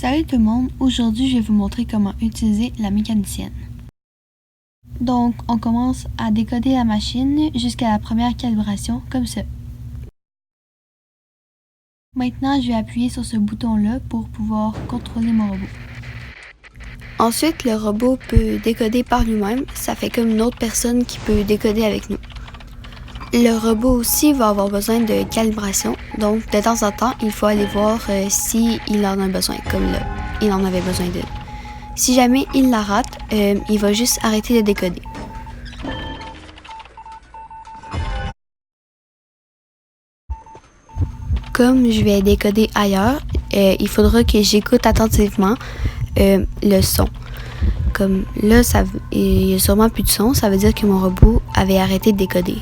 Salut tout le monde, aujourd'hui je vais vous montrer comment utiliser la mécanicienne. Donc on commence à décoder la machine jusqu'à la première calibration comme ça. Maintenant je vais appuyer sur ce bouton là pour pouvoir contrôler mon robot. Ensuite, le robot peut décoder par lui-même, ça fait comme une autre personne qui peut décoder avec nous. Le robot aussi va avoir besoin de calibration, donc de temps en temps, il faut aller voir s'il en a besoin, comme là, il en avait besoin d'elle. Si jamais il la rate, il va juste arrêter de décoder. Comme je vais décoder ailleurs, il faudra que j'écoute attentivement le son. Comme là, il n'y a sûrement plus de son, ça veut dire que mon robot avait arrêté de décoder.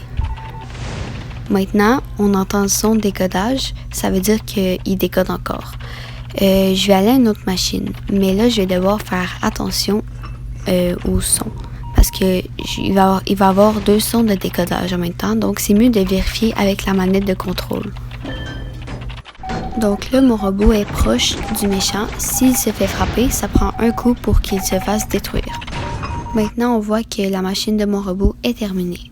Maintenant, on entend le son de décodage, ça veut dire qu'il décode encore. Je vais aller à une autre machine, mais là, je vais devoir faire attention au son. Parce qu'il va y avoir deux sons de décodage en même temps, donc c'est mieux de vérifier avec la manette de contrôle. Donc là, mon robot est proche du méchant. S'il se fait frapper, ça prend un coup pour qu'il se fasse détruire. Maintenant, on voit que la machine de mon robot est terminée.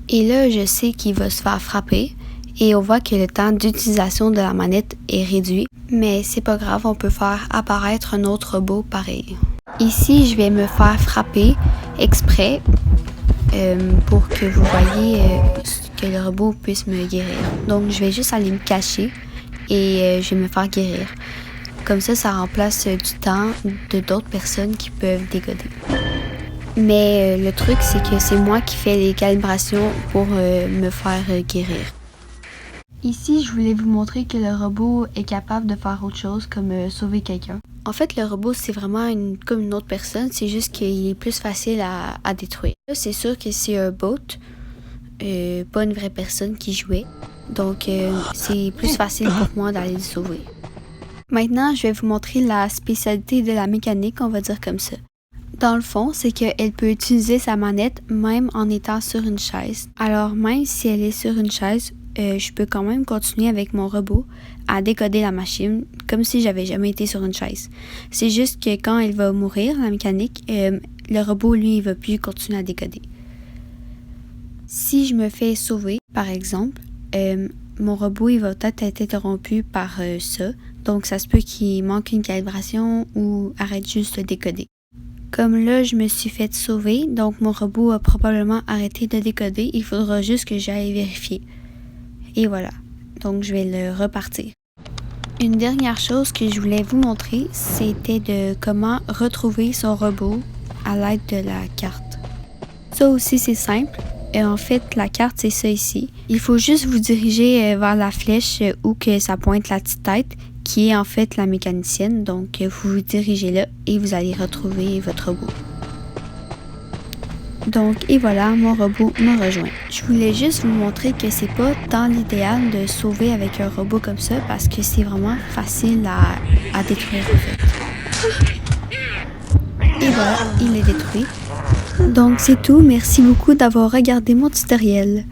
Et là, je sais qu'il va se faire frapper et on voit que le temps d'utilisation de la manette est réduit. Mais c'est pas grave, on peut faire apparaître un autre robot pareil. Ici, je vais me faire frapper exprès pour que vous voyez que le robot puisse me guérir. Donc, je vais juste aller me cacher et je vais me faire guérir. Comme ça remplace du temps de d'autres personnes qui peuvent décoder. Mais le truc, c'est que c'est moi qui fais les calibrations pour me faire guérir. Ici, je voulais vous montrer que le robot est capable de faire autre chose comme sauver quelqu'un. En fait, le robot, c'est vraiment comme une autre personne, c'est juste qu'il est plus facile à détruire. Là, c'est sûr que c'est un bot, pas une vraie personne qui jouait. Donc, c'est plus facile pour moi d'aller le sauver. Maintenant, je vais vous montrer la spécialité de la mécanique, on va dire comme ça. Dans le fond, c'est qu'elle peut utiliser sa manette même en étant sur une chaise. Alors, même si elle est sur une chaise, je peux quand même continuer avec mon robot à décoder la machine comme si j'avais jamais été sur une chaise. C'est juste que quand elle va mourir, la mécanique, le robot, lui, il va plus continuer à décoder. Si je me fais sauver, par exemple, mon robot, il va peut-être être interrompu par ça. Donc, ça se peut qu'il manque une calibration ou arrête juste de décoder. Comme là, je me suis fait sauver, donc mon robot a probablement arrêté de décoder. Il faudra juste que j'aille vérifier. Et voilà. Donc, je vais le repartir. Une dernière chose que je voulais vous montrer, c'était de comment retrouver son robot à l'aide de la carte. Ça aussi, c'est simple. Et en fait, la carte, c'est ça ici. Il faut juste vous diriger vers la flèche où que ça pointe la petite tête, qui est en fait la mécanicienne. Donc, vous vous dirigez là et vous allez retrouver votre robot. Donc, et voilà, mon robot me rejoint. Je voulais juste vous montrer que c'est pas tant l'idéal de sauver avec un robot comme ça parce que c'est vraiment facile à détruire en fait. Et voilà, il est détruit. Donc, c'est tout. Merci beaucoup d'avoir regardé mon tutoriel.